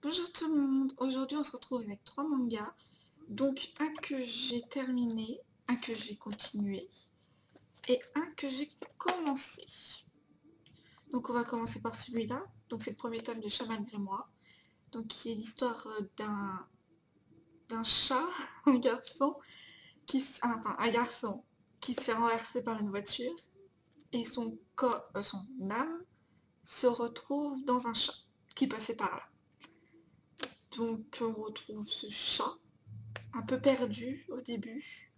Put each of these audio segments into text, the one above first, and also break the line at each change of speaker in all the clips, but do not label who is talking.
Bonjour tout le monde, aujourd'hui on se retrouve avec 3 mangas, donc un que j'ai terminé, un que j'ai continué et un que j'ai commencé. Donc on va commencer par celui-là, donc c'est le premier tome de Chat malgré moi, donc qui est l'histoire d'un chat, un garçon, enfin un garçon qui se fait renverser par une voiture et son âme se retrouve dans un chat qui passait par là. Donc on retrouve ce chat un peu perdu au début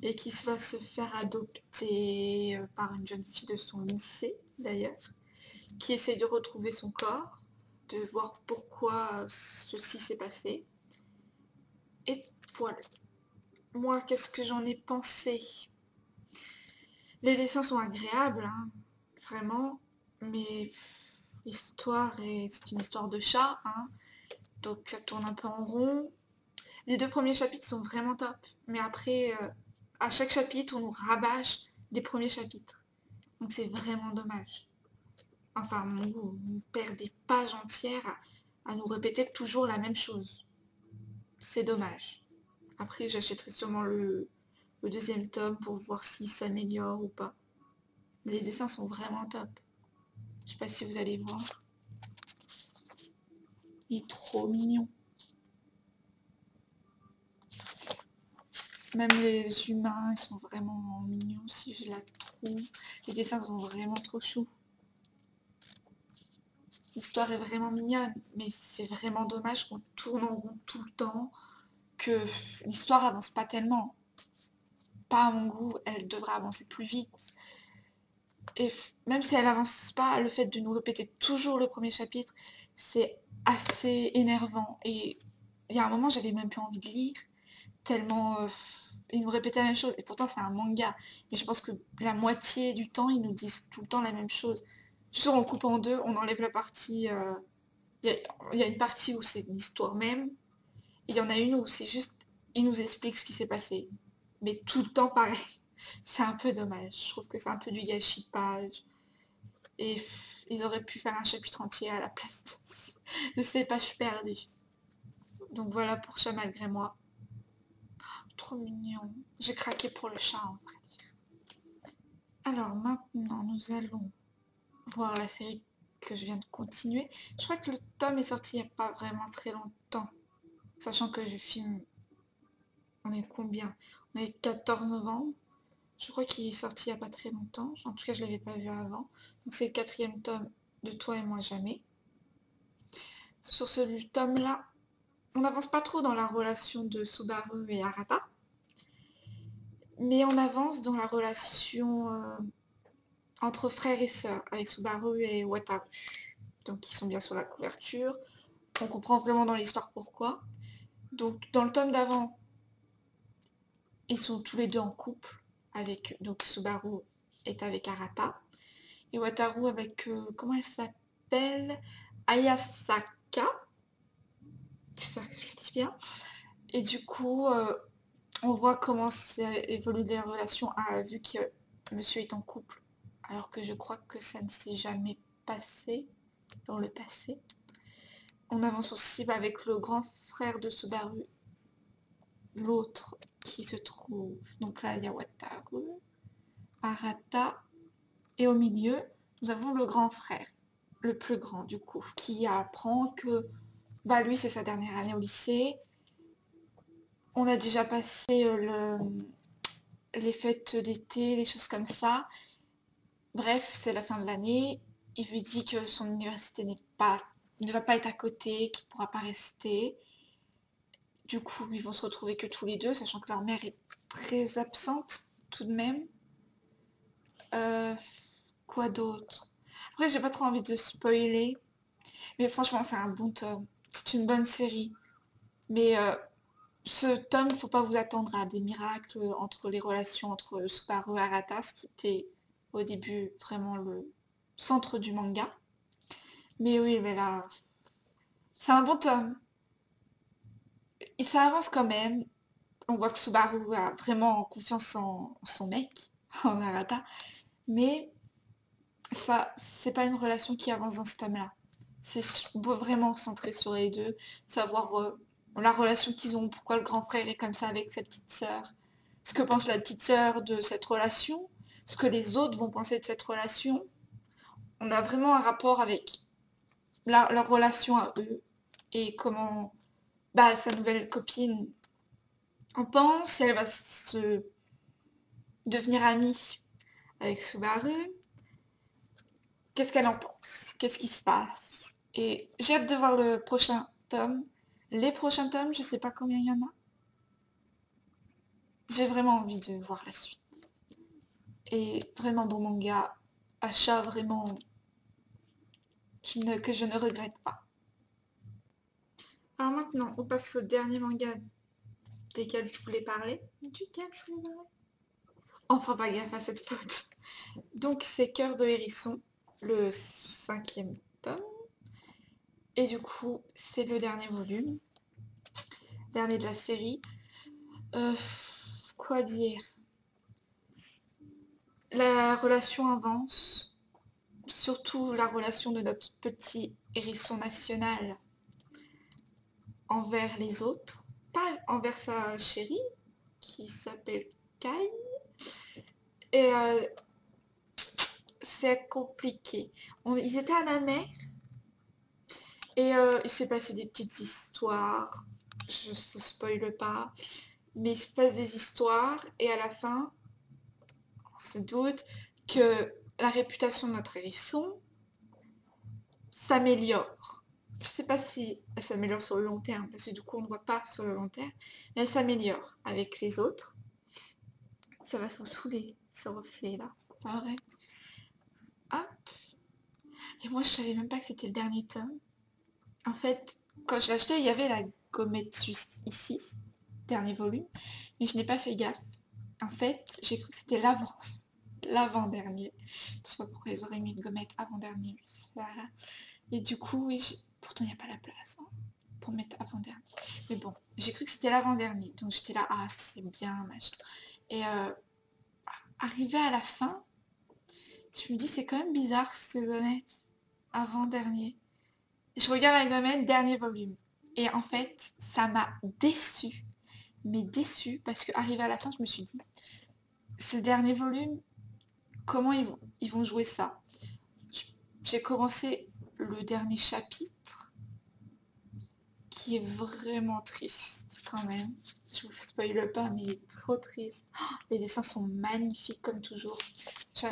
et qui va se faire adopter par une jeune fille de son lycée d'ailleurs, qui essaye de retrouver son corps, de voir pourquoi ceci s'est passé. Et voilà. Moi, qu'est-ce que j'en ai pensé? Les dessins sont agréables, hein, vraiment, mais l'histoire c'est une histoire de chat, hein, donc ça tourne un peu en rond. Les 2 premiers chapitres sont vraiment top, mais après, à chaque chapitre, on nous rabâche les premiers chapitres. Donc c'est vraiment dommage. Enfin, on perd des pages entières à nous répéter toujours la même chose. C'est dommage. Après, j'achèterai sûrement le deuxième tome pour voir s'il s'améliore ou pas. Mais les dessins sont vraiment top. Je sais pas si vous allez voir. Il est trop mignon. Même les humains, ils sont vraiment mignons si je la trouve. Les dessins sont vraiment trop choux. L'histoire est vraiment mignonne, mais c'est vraiment dommage qu'on tourne en rond tout le temps, que l'histoire avance pas tellement. Pas à mon goût, elle devrait avancer plus vite. Et même si elle avance pas, le fait de nous répéter toujours le premier chapitre, c'est assez énervant. Et il y a un moment, j'avais même plus envie de lire, tellement ils nous répétaient la même chose. Et pourtant, c'est un manga. Mais je pense que la moitié du temps, ils nous disent tout le temps la même chose. Sur on coupe en deux, on enlève la partie. Il y a une partie où c'est l'histoire même, et il y en a une où c'est juste, ils nous expliquent ce qui s'est passé. Mais tout le temps pareil. C'est un peu dommage. Je trouve que c'est un peu du gâchis de page. Et ils auraient pu faire un chapitre entier à la place de ces pages perdues. Donc voilà pour Chat malgré moi. Trop mignon. J'ai craqué pour le chat en vrai. Alors maintenant, nous allons voir la série que je viens de continuer. Je crois que le tome est sorti il n'y a pas vraiment très longtemps. Sachant que je filme. On est combien? On est 14 novembre. Je crois qu'il est sorti il n'y a pas très longtemps. En tout cas, je ne l'avais pas vu avant. Donc c'est le 4e tome de Toi et moi jamais. Sur ce tome-là, on n'avance pas trop dans la relation de Subaru et Arata. Mais on avance dans la relation entre frères et sœurs, avec Subaru et Wataru. Donc ils sont bien sur la couverture. On comprend vraiment dans l'histoire pourquoi. Donc dans le tome d'avant, ils sont tous les deux en couple. Donc Subaru est avec Arata. Et Wataru avec, comment elle s'appelle, Ayasaka. J'espère que je le dis bien. Et du coup, on voit comment évoluent les relations vu que monsieur est en couple. Alors que je crois que ça ne s'est jamais passé dans le passé. On avance aussi avec le grand frère de Subaru, l'autre qui se trouve. Donc là, il y a Wataru, Arata, et au milieu, nous avons le grand frère, le plus grand du coup, qui apprend que lui, c'est sa dernière année au lycée. On a déjà passé les fêtes d'été, les choses comme ça. Bref, c'est la fin de l'année. Il lui dit que son université ne va pas être à côté, qu'il ne pourra pas rester. Du coup, ils vont se retrouver que tous les deux, sachant que leur mère est très absente tout de même. Quoi d'autre? Après, j'ai pas trop envie de spoiler, mais franchement, c'est un bon tome. C'est une bonne série. Mais ce tome, faut pas vous attendre à des miracles entre les relations entre Subaru et Arata, ce qui était au début vraiment le centre du manga. Mais oui, mais là, c'est un bon tome. Et ça avance quand même. On voit que Subaru a vraiment confiance en son mec, en Arata. Mais ça, c'est pas une relation qui avance dans ce tome-là. vraiment centré sur les deux, savoir la relation qu'ils ont, pourquoi le grand frère est comme ça avec sa petite sœur, ce que pense la petite sœur de cette relation, ce que les autres vont penser de cette relation. On a vraiment un rapport avec leur relation à eux et comment sa nouvelle copine en pense, elle va se devenir amie avec Subaru. Qu'est-ce qu'elle en pense? Qu'est-ce qui se passe? Et j'ai hâte de voir le prochain tome. Les prochains tomes, je sais pas combien il y en a. J'ai vraiment envie de voir la suite. Et vraiment bon manga, achat vraiment que je ne regrette pas. Alors maintenant, on passe au dernier manga duquel je voulais parler. On fera pas gaffe à cette faute. Donc c'est Cœur de hérisson, le 5e tome. Et du coup, c'est le dernier volume. Dernier de la série. Quoi dire? La relation avance. Surtout la relation de notre petit hérisson national envers les autres. Pas envers sa chérie, qui s'appelle Kai. Et c'est compliqué. Ils étaient à ma mère. Et il s'est passé des petites histoires. Je ne vous spoile pas. Mais il se passe des histoires. Et à la fin, on se doute que la réputation de notre hérisson s'améliore. Je sais pas si elle s'améliore sur le long terme, parce que du coup on ne voit pas sur le long terme, mais elle s'améliore avec les autres. Ça va vous saouler, ce reflet là, pas vrai? Hop. Et moi je savais même pas que c'était le dernier tome. En fait, quand je l'ai acheté, il y avait la gommette juste ici, dernier volume, mais je n'ai pas fait gaffe. En fait, j'ai cru que c'était l'avant-dernier. Je sais pas pourquoi ils auraient mis une gommette avant-dernier, mais c'est pas grave. Et du coup, oui, pourtant il n'y a pas la place hein, pour mettre avant-dernier. Mais bon, j'ai cru que c'était l'avant-dernier, donc j'étais là, ah c'est bien, machin. Et arrivé à la fin, je me dis c'est quand même bizarre ce gommette avant-dernier. Je regarde la gommette, dernier volume. Et en fait, ça m'a déçue. Mais déçue, parce qu'arrivé à la fin, je me suis dit, c'est le dernier volume, comment ils vont jouer ça? J'ai commencé le dernier chapitre, qui est vraiment triste quand même. Je vous spoile pas, mais il est trop triste. Oh, les dessins sont magnifiques comme toujours.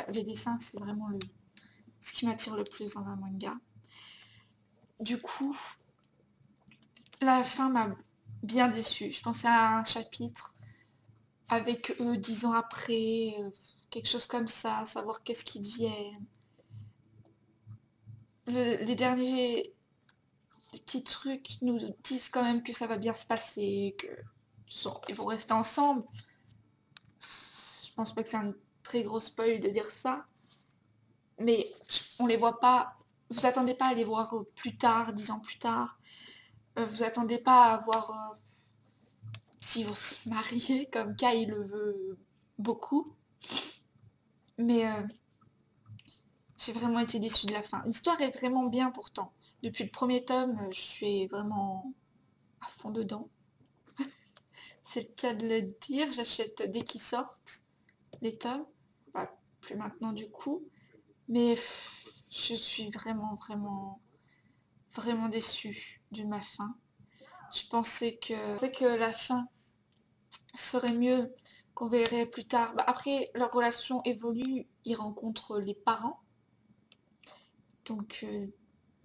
Les dessins, c'est vraiment ce qui m'attire le plus dans un manga. Du coup, la fin m'a bien déçue. Je pensais à un chapitre avec eux 10 ans après, quelque chose comme ça, savoir qu'est-ce qu'ils deviennent. Les derniers petits trucs nous disent quand même que ça va bien se passer, ils vont rester ensemble. Je pense pas que c'est un très gros spoil de dire ça, mais on les voit pas. Vous attendez pas à les voir plus tard, 10 ans plus tard. Vous attendez pas à voir s'ils vont se marier comme Kai le veut beaucoup. Mais j'ai vraiment été déçue de la fin. L'histoire est vraiment bien pourtant. Depuis le premier tome, je suis vraiment à fond dedans. C'est le cas de le dire. J'achète dès qu'ils sortent les tomes. Bah, plus maintenant du coup. Mais je suis vraiment, vraiment, vraiment déçue de ma fin. Je pensais que la fin serait mieux, qu'on verrait plus tard. Bah, après, leur relation évolue, ils rencontrent les parents. Donc,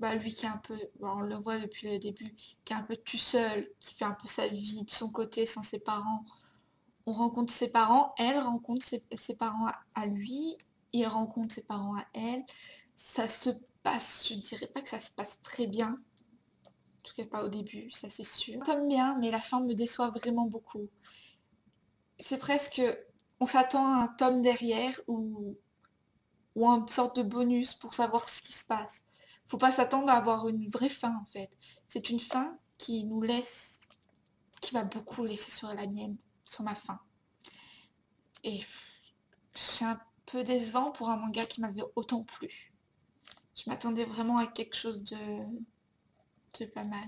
lui qui est un peu, on le voit depuis le début, qui est un peu tout seul, qui fait un peu sa vie de son côté sans ses parents. On rencontre ses parents, elle rencontre ses parents à lui, il rencontre ses parents à elle. Ça se passe, je dirais pas que ça se passe très bien, en tout cas pas au début, ça c'est sûr. J'aime bien, mais la fin me déçoit vraiment beaucoup. C'est presque, on s'attend à un tome derrière ou une sorte de bonus pour savoir ce qui se passe. Faut pas s'attendre à avoir une vraie fin en fait. C'est une fin qui nous laisse, qui va beaucoup laisser sur la mienne, sur ma fin. Et c'est un peu décevant pour un manga qui m'avait autant plu. Je m'attendais vraiment à quelque chose de pas mal.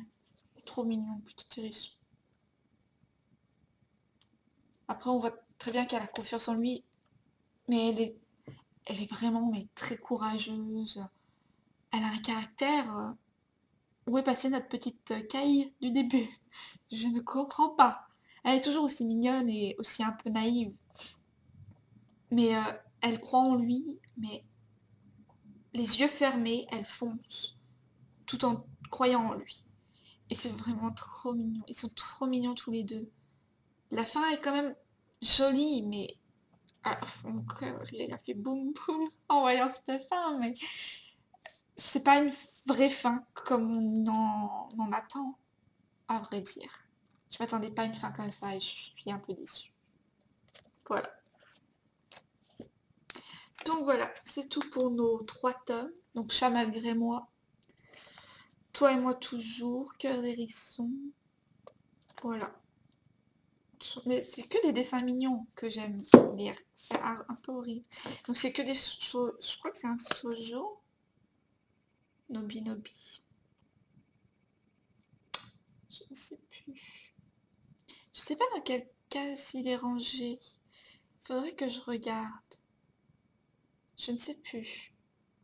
Trop mignon, petit hérisson. Après, on voit très bien qu'elle a confiance en lui, mais elle est vraiment mais, très courageuse. Elle a un caractère. Où est passée notre petite Caille du début? Je ne comprends pas. Elle est toujours aussi mignonne et aussi un peu naïve. Mais elle croit en lui, mais les yeux fermés, elle fonce, tout en croyant en lui. Et c'est vraiment trop mignon. Ils sont trop mignons tous les deux. La fin est quand même jolie, mais mon cœur, il a fait boum boum en voyant cette fin, mais c'est pas une vraie fin comme on en attend, à vrai dire. Je m'attendais pas à une fin comme ça et je suis un peu déçue. Voilà. Donc voilà, c'est tout pour nos 3 tomes. Donc Chat malgré moi, Toi et moi toujours, Cœur d'hérisson. Voilà. Mais c'est que des dessins mignons que j'aime lire. C'est un peu horrible. Donc c'est que des... Je crois que c'est un shoujo. Nobi Nobi. Je ne sais plus. Je sais pas dans quelle case il est rangé. Faudrait que je regarde. Je ne sais plus.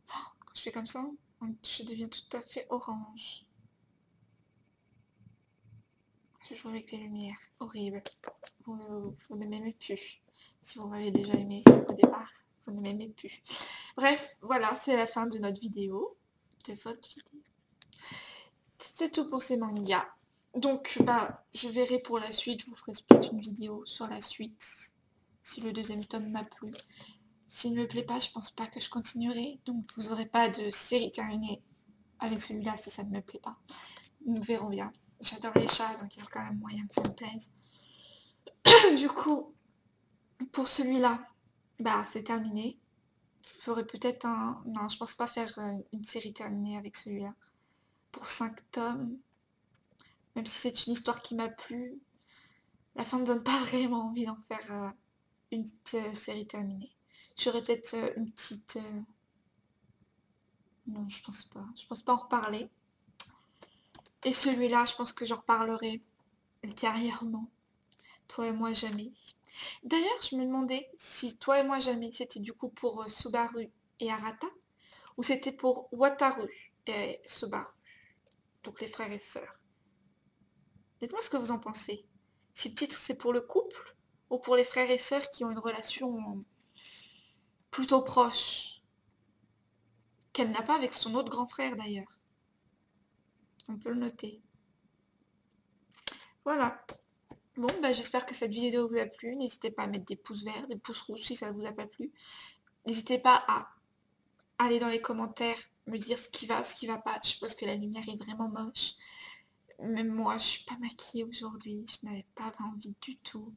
Quand je fais comme ça, je deviens tout à fait orange. Je joue avec les lumières. Horrible. Vous ne m'aimez plus. Si vous m'avez déjà aimé au départ, vous ne m'aimez plus. Bref, voilà, c'est la fin de notre vidéo. De votre vidéo. C'est tout pour ces mangas. Donc, bah, je verrai pour la suite. Je vous ferai peut-être une vidéo sur la suite. Si le deuxième tome m'a plu. S'il ne me plaît pas, je pense pas que je continuerai. Donc, vous n'aurez pas de série terminée avec celui-là si ça ne me plaît pas. Nous verrons bien. J'adore les chats, donc il y a quand même moyen que ça me plaise. Du coup, pour celui-là, bah c'est terminé. Je ferai peut-être un... Non, je pense pas faire une série terminée avec celui-là. Pour 5 tomes, même si c'est une histoire qui m'a plu, la fin me donne pas vraiment envie d'en faire une petite série terminée. J'aurais peut-être une petite... Non, je pense pas. Je pense pas en reparler. Et celui-là, je pense que j'en reparlerai ultérieurement. Toi et moi jamais. D'ailleurs, je me demandais si Toi et moi jamais, c'était du coup pour Subaru et Arata, ou c'était pour Wataru et Subaru, donc les frères et sœurs. Dites-moi ce que vous en pensez. Si le titre c'est pour le couple, ou pour les frères et sœurs qui ont une relation plutôt proche, qu'elle n'a pas avec son autre grand frère d'ailleurs. On peut le noter. Voilà. Bon, bah, j'espère que cette vidéo vous a plu. N'hésitez pas à mettre des pouces verts, des pouces rouges si ça ne vous a pas plu. N'hésitez pas à aller dans les commentaires, me dire ce qui va pas. Je suppose que la lumière est vraiment moche. Même moi, je suis pas maquillée aujourd'hui. Je n'avais pas envie du tout.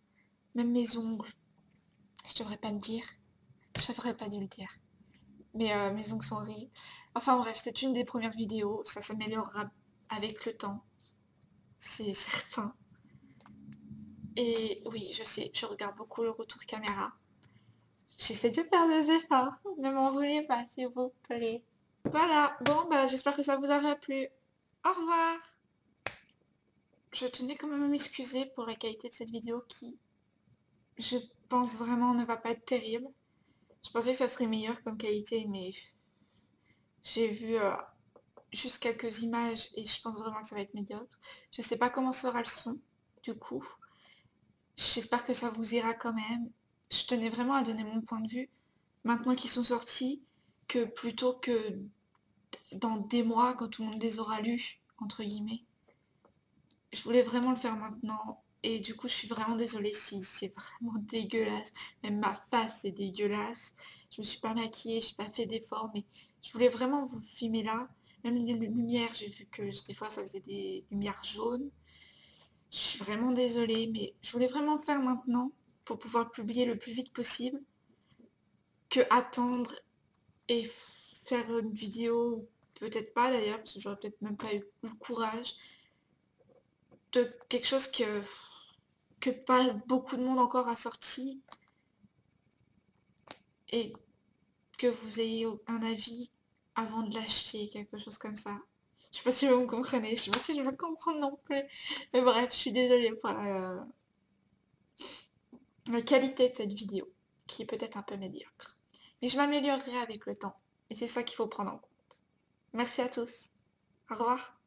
Même mes ongles. Je devrais pas le dire. Je devrais pas dû le dire. Mais mes ongles sont horribles. Enfin bref, c'est une des premières vidéos. Ça s'améliorera avec le temps. C'est certain. Et oui, je sais, je regarde beaucoup le retour caméra. J'essaie de faire des efforts. Ne m'en voulez pas, s'il vous plaît. Voilà, bon, bah j'espère que ça vous aura plu. Au revoir. Je tenais quand même à m'excuser pour la qualité de cette vidéo qui, je pense vraiment, ne va pas être terrible. Je pensais que ça serait meilleur comme qualité, mais j'ai vu juste quelques images et je pense vraiment que ça va être médiocre. Je sais pas comment sera le son, du coup. J'espère que ça vous ira quand même. Je tenais vraiment à donner mon point de vue, maintenant qu'ils sont sortis, que plutôt que dans des mois, quand tout le monde les aura lus, entre guillemets. Je voulais vraiment le faire maintenant. Et du coup, je suis vraiment désolée si c'est vraiment dégueulasse. Même ma face est dégueulasse. Je me suis pas maquillée, j'ai pas fait d'efforts, mais je voulais vraiment vous filmer là. Même les lumières, j'ai vu que des fois ça faisait des lumières jaunes. Je suis vraiment désolée, mais je voulais vraiment le faire maintenant pour pouvoir le publier le plus vite possible que attendre et faire une vidéo, peut-être pas d'ailleurs, parce que j'aurais peut-être même pas eu le courage de quelque chose que pas beaucoup de monde encore a sorti et que vous ayez un avis avant de l'acheter, quelque chose comme ça. Je sais pas si vous me comprenez, je sais pas si je me comprends non plus. Mais bref, je suis désolée pour la qualité de cette vidéo, qui est peut-être un peu médiocre. Mais je m'améliorerai avec le temps. Et c'est ça qu'il faut prendre en compte. Merci à tous. Au revoir.